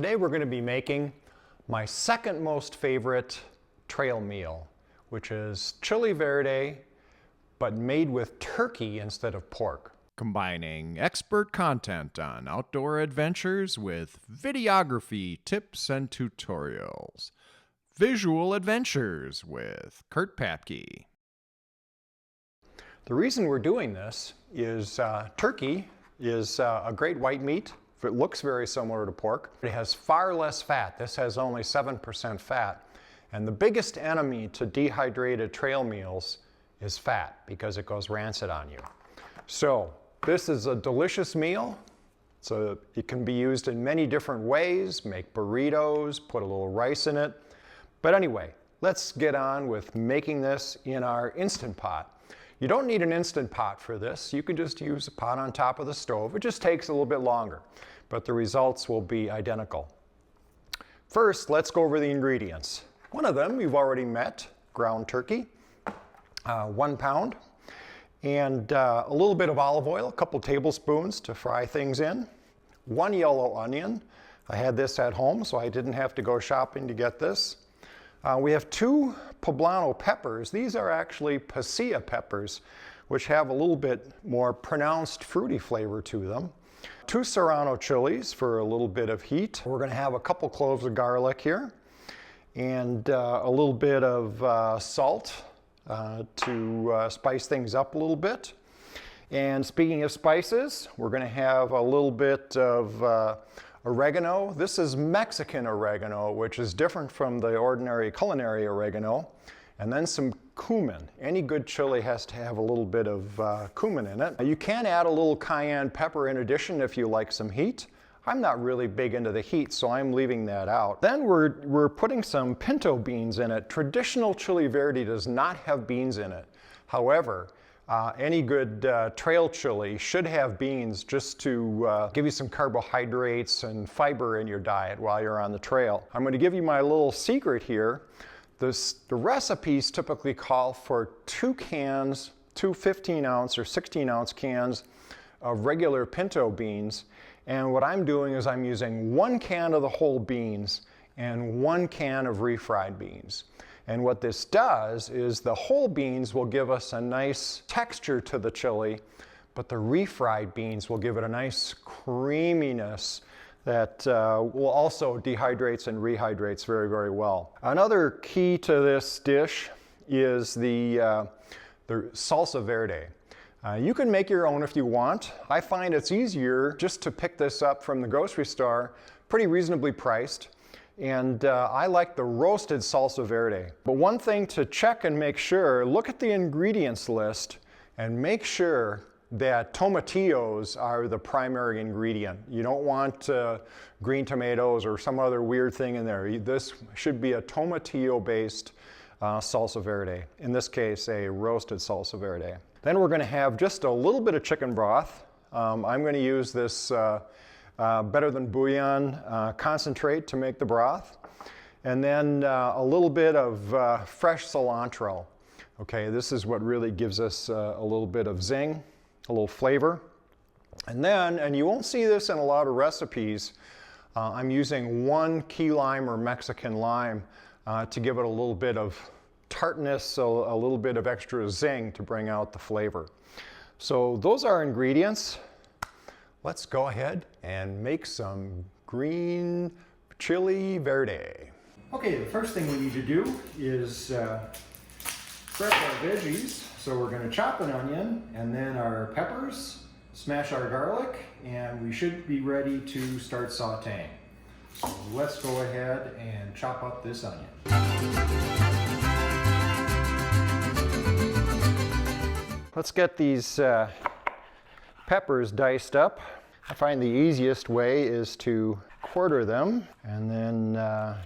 Today we're going to be making my second most favorite trail meal, which is chili verde, but made with turkey instead of pork. Combining expert content on outdoor adventures with videography, tips, and tutorials. Visual adventures with Kurt Papke. The reason we're doing this is turkey is a great white meat. It looks very similar to pork. It has far less fat. This has only 7% fat. And the biggest enemy to dehydrated trail meals is fat because it goes rancid on you. So this is a delicious meal. So it can be used in many different ways. Make burritos, put a little rice in it. But anyway, let's get on with making this in our Instant Pot. You don't need an Instant Pot for this. You can just use a pot on top of the stove. It just takes a little bit longer, but the results will be identical. First, let's go over the ingredients. One of them you've already met, ground turkey, 1 pound, and a little bit of olive oil, a couple tablespoons to fry things in. 1 yellow onion. I had this at home, so I didn't have to go shopping to get this. We have 2 poblano peppers. These are actually pasilla peppers, which have a little bit more pronounced fruity flavor to them. 2 serrano chilies for a little bit of heat. We're going to have a couple cloves of garlic here, and a little bit of salt to spice things up a little bit. And speaking of spices, we're going to have a little bit of oregano. This is Mexican oregano, which is different from the ordinary culinary oregano. And then some cumin. Any good chili has to have a little bit of cumin in it. You can add a little cayenne pepper in addition if you like some heat. I'm not really big into the heat, so I'm leaving that out. Then we're putting some pinto beans in it. Traditional chili verde does not have beans in it. However, any good trail chili should have beans just to give you some carbohydrates and fiber in your diet while you're on the trail. I'm going to give you my little secret here. The recipes typically call for 2 cans, 2 15-ounce or 16-ounce cans of regular pinto beans. And what I'm doing is I'm using 1 can of the whole beans and 1 can of refried beans. And what this does is the whole beans will give us a nice texture to the chili, but the refried beans will give it a nice creaminess that will also dehydrates and rehydrates very, very well. Another key to this dish is the salsa verde. You can make your own if you want. I find it's easier just to pick this up from the grocery store, pretty reasonably priced. And I like the roasted salsa verde. But one thing to check and make sure, look at the ingredients list and make sure that tomatillos are the primary ingredient. You don't want green tomatoes or some other weird thing in there. This should be a tomatillo-based salsa verde. In this case, a roasted salsa verde. Then we're going to have just a little bit of chicken broth. I'm going to use this better than bouillon concentrate to make the broth. And then a little bit of fresh cilantro. Okay, this is what really gives us a little bit of zing, a little flavor. And then, and you won't see this in a lot of recipes, I'm using 1 key lime or Mexican lime to give it a little bit of tartness, so a little bit of extra zing to bring out the flavor. So those are ingredients. Let's go ahead and make some green chili verde. Okay, the first thing we need to do is prep our veggies. So we're going to chop an onion and then our peppers, smash our garlic, and we should be ready to start sauteing. So let's go ahead and chop up this onion. Let's get these peppers diced up. I find the easiest way is to quarter them and then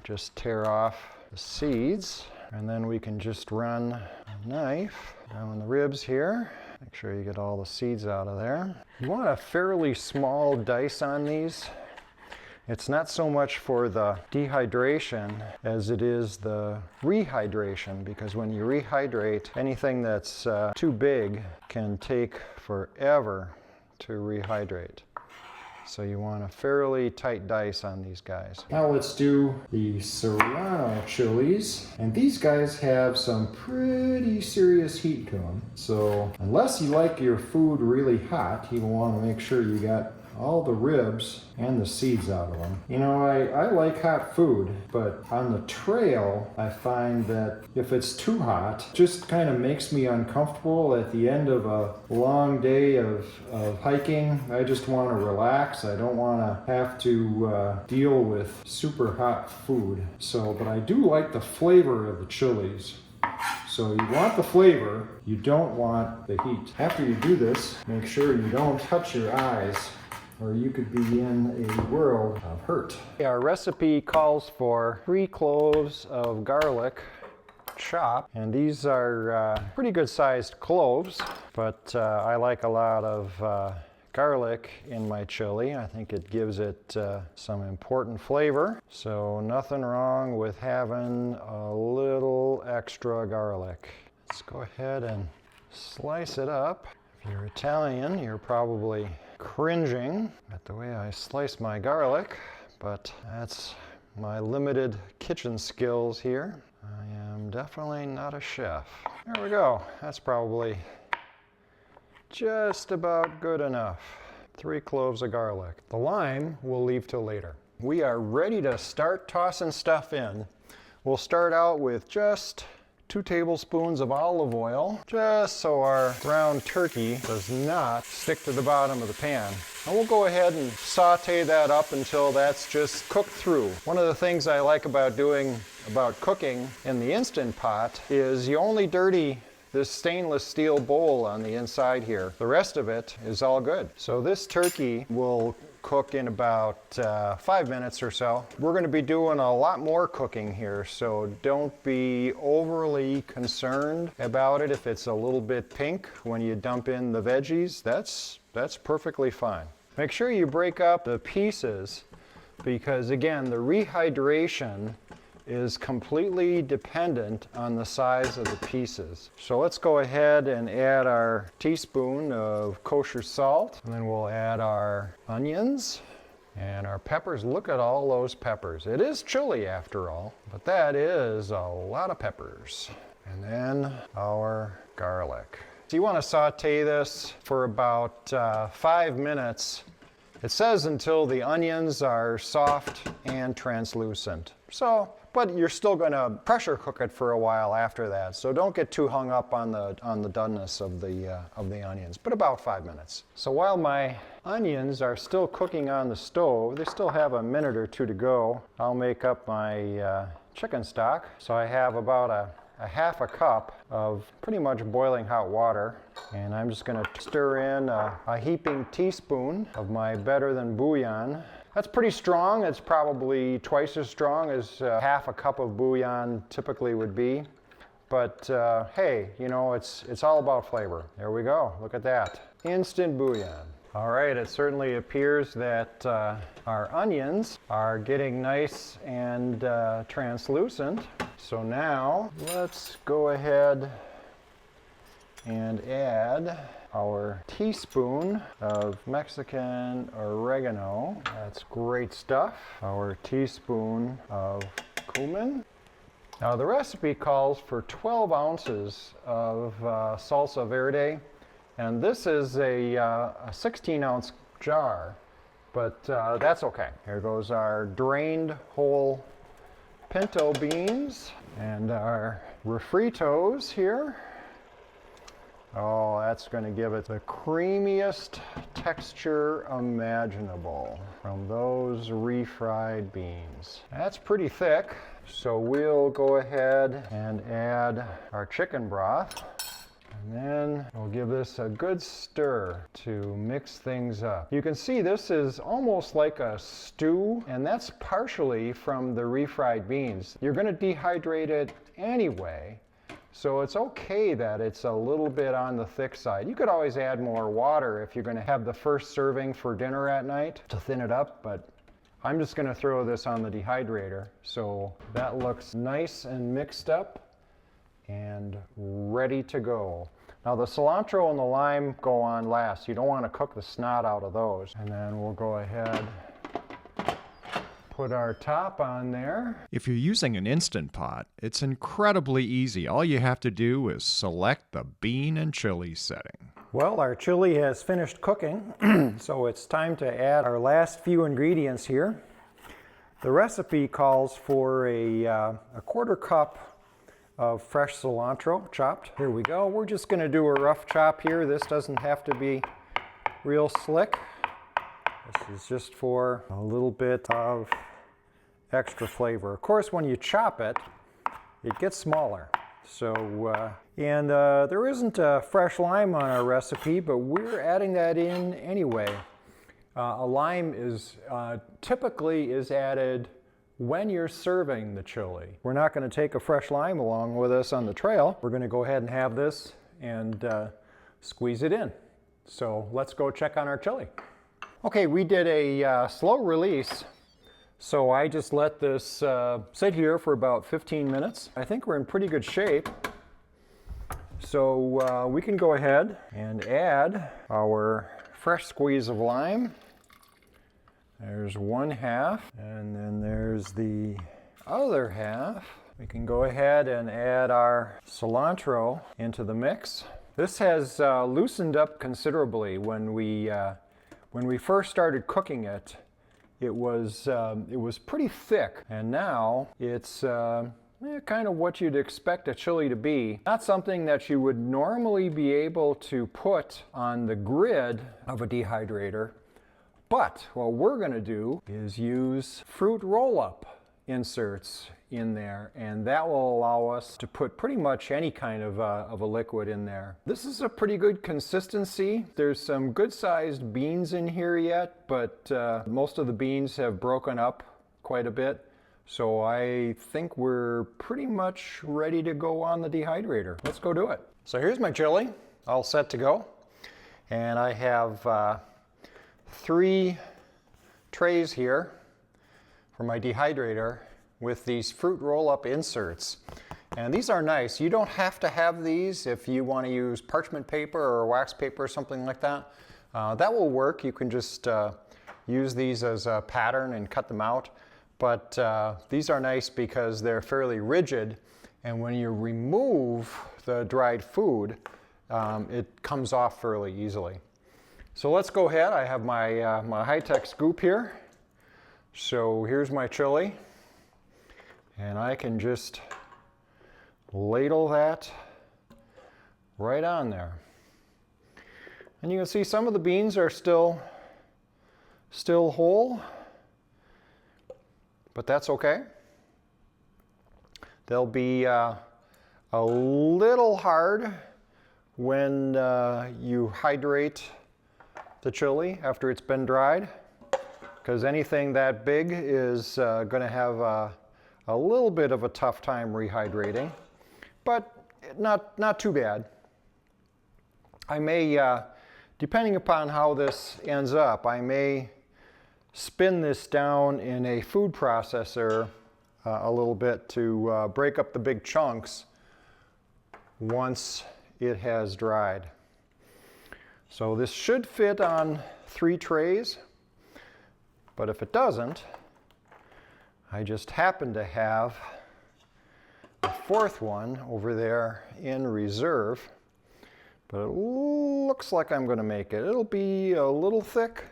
just tear off the seeds. And then we can just run a knife down the ribs here. Make sure you get all the seeds out of there. You want a fairly small dice on these. It's not so much for the dehydration as it is the rehydration, because when you rehydrate, anything that's too big can take forever to rehydrate. So you want a fairly tight dice on these guys. Now let's do the serrano chilies. And these guys have some pretty serious heat to them. So unless you like your food really hot, you want to make sure you got all the ribs and the seeds out of them. You know, I like hot food, but on the trail, I find that if it's too hot, it just kind of makes me uncomfortable at the end of a long day of hiking. I just want to relax. I don't want to have to deal with super hot food. But I do like the flavor of the chilies. So you want the flavor, you don't want the heat. After you do this, make sure you don't touch your eyes, or you could be in a world of hurt. Our recipe calls for 3 cloves of garlic chopped, and these are pretty good sized cloves, but I like a lot of garlic in my chili. I think it gives it some important flavor, so nothing wrong with having a little extra garlic. Let's go ahead and slice it up. If you're Italian, you're probably cringing at the way I slice my garlic, but that's my limited kitchen skills here. I am definitely not a chef. There we go. That's probably just about good enough. 3 cloves of garlic. The lime we'll leave till later. We are ready to start tossing stuff in. We'll start out with just 2 tablespoons of olive oil, just so our ground turkey does not stick to the bottom of the pan. And we'll go ahead and saute that up until that's just cooked through. One of the things I like about cooking in the Instant Pot is you only dirty this stainless steel bowl on the inside here. The rest of it is all good. So this turkey will cook in about 5 minutes or so. We're going to be doing a lot more cooking here, so don't be overly concerned about it if it's a little bit pink when you dump in the veggies. That's perfectly fine. Make sure you break up the pieces because, again, the rehydration is completely dependent on the size of the pieces. So let's go ahead and add our teaspoon of kosher salt, and then we'll add our onions and our peppers. Look at all those peppers. It is chili after all, but that is a lot of peppers. And then our garlic. So you want to saute this for about 5 minutes. It says until the onions are soft and translucent. But you're still going to pressure cook it for a while after that, so don't get too hung up on the doneness of the onions. But about 5 minutes. So while my onions are still cooking on the stove, they still have a minute or 2 to go. I'll make up my chicken stock. So I have about a half a cup of pretty much boiling hot water, and I'm just going to stir in a heaping teaspoon of my better than bouillon. That's pretty strong. It's probably twice as strong as half a cup of bouillon typically would be. But hey, you know, it's all about flavor. There we go. Look at that. Instant bouillon. All right, it certainly appears that our onions are getting nice and translucent. So now let's go ahead and add our teaspoon of Mexican oregano. That's great stuff. Our teaspoon of cumin. Now the recipe calls for 12 ounces of salsa verde, and this is a 16-ounce jar, but that's okay. Here goes our drained whole pinto beans and our refritos here. Oh, that's going to give it the creamiest texture imaginable from those refried beans. That's pretty thick, so we'll go ahead and add our chicken broth. And then we'll give this a good stir to mix things up. You can see this is almost like a stew, and that's partially from the refried beans. You're going to dehydrate it anyway, so it's okay that it's a little bit on the thick side. You could always add more water if you're going to have the first serving for dinner at night to thin it up, but I'm just going to throw this on the dehydrator. So that looks nice and mixed up and ready to go. Now the cilantro and the lime go on last. You don't want to cook the snot out of those. And then we'll go ahead, put our top on there. If you're using an Instant Pot, it's incredibly easy. All you have to do is select the bean and chili setting. Well, our chili has finished cooking, so it's time to add our last few ingredients here. The recipe calls for a quarter cup of fresh cilantro chopped. Here we go. We're just going to do a rough chop here. This doesn't have to be real slick. This is just for a little bit of extra flavor. Of course, when you chop it, it gets smaller. So, there isn't a fresh lime on our recipe, but we're adding that in anyway. A lime is typically is added when you're serving the chili. We're not going to take a fresh lime along with us on the trail. We're going to go ahead and have this and squeeze it in. So let's go check on our chili. Okay, we did a slow release, so I just let this sit here for about 15 minutes. I think we're in pretty good shape. So we can go ahead and add our fresh squeeze of lime. There's one half, and then there's the other half. We can go ahead and add our cilantro into the mix. This has loosened up considerably. When we first started cooking it, it was pretty thick, and now it's kind of what you'd expect a chili to be. Not something that you would normally be able to put on the grid of a dehydrator. But what we're going to do is use fruit roll-up inserts in there, and that will allow us to put pretty much any kind of a liquid in there. This is a pretty good consistency. There's some good-sized beans in here yet, but most of the beans have broken up quite a bit. So I think we're pretty much ready to go on the dehydrator. Let's go do it. So here's my chili, all set to go. And I have 3 trays here for my dehydrator with these fruit roll-up inserts. And these are nice. You don't have to have these if you want to use parchment paper or wax paper or something like that. That will work. You can just use these as a pattern and cut them out. But these are nice because they're fairly rigid, and when you remove the dried food, it comes off fairly easily. So let's go ahead. I have my, my high-tech scoop here. So here's my chili, and I can just ladle that right on there. And you can see some of the beans are still whole, but that's okay. They'll be a little hard when you hydrate the chili after it's been dried, because anything that big is going to have a little bit of a tough time rehydrating, but not too bad. I may, depending upon how this ends up, I may spin this down in a food processor a little bit to break up the big chunks once it has dried. So this should fit on 3 trays, but if it doesn't, I just happen to have a 4th one over there in reserve, but it looks like I'm going to make it. It'll be a little thick,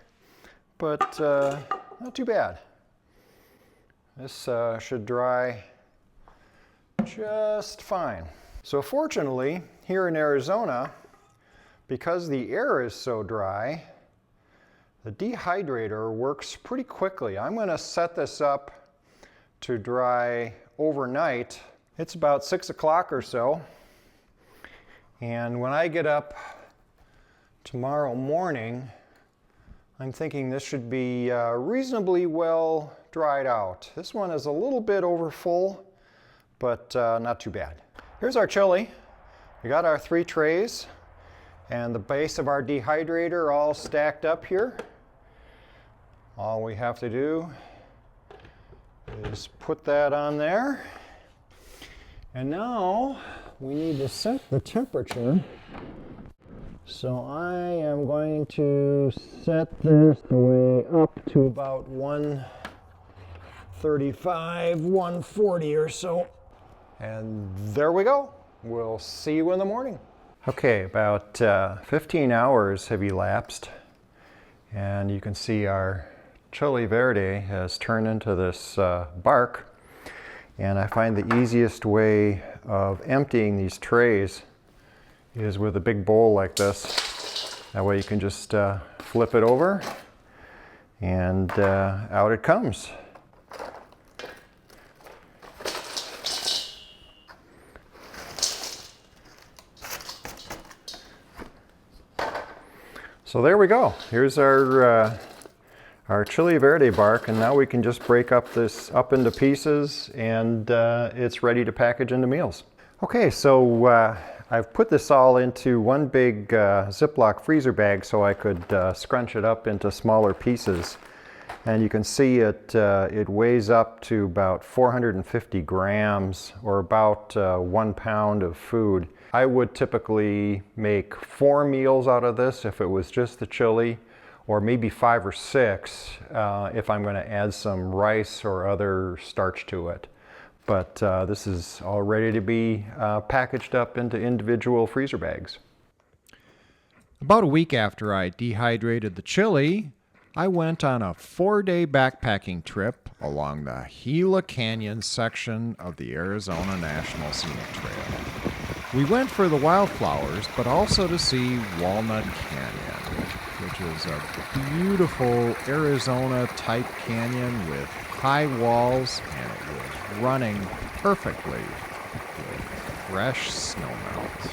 but not too bad. This should dry just fine. So fortunately, here in Arizona, because the air is so dry, the dehydrator works pretty quickly. I'm going to set this up to dry overnight. It's about 6 o'clock or so. And when I get up tomorrow morning, I'm thinking this should be reasonably well dried out. This one is a little bit over full, but not too bad. Here's our chili. We got our 3 trays and the base of our dehydrator all stacked up here. All we have to do is put that on there. And now we need to set the temperature So I am going to set this way up to about 135, 140 or so. And there we go. We'll see you in the morning. Okay, about 15 hours have elapsed. And you can see our chili verde has turned into this bark. And I find the easiest way of emptying these trays is with a big bowl like this. That way you can just flip it over and out it comes. So there we go. Here's our chili verde bark, and now we can just break this up into pieces, and it's ready to package into meals. Okay, so I've put this all into one big Ziploc freezer bag so I could scrunch it up into smaller pieces. And you can see it weighs up to about 450 grams, or about 1 pound of food. I would typically make 4 meals out of this if it was just the chili, or maybe 5 or 6 if I'm going to add some rice or other starch to it. But this is all ready to be packaged up into individual freezer bags. About a week after I dehydrated the chili, I went on a 4-day backpacking trip along the Gila Canyon section of the Arizona National Scenic Trail. We went for the wildflowers, but also to see Walnut Canyon, which is a beautiful Arizona-type canyon with high walls, and it was running perfectly with fresh snowmelt.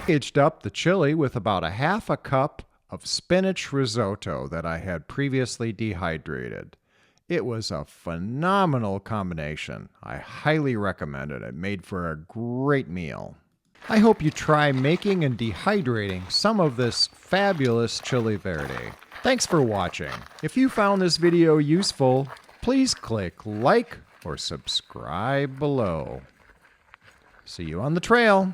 Aged up the chili with about a half a cup of spinach risotto that I had previously dehydrated. It was a phenomenal combination. I highly recommend it. It made for a great meal. I hope you try making and dehydrating some of this fabulous chili verde. Thanks for watching. If you found this video useful, please click like or subscribe below. See you on the trail.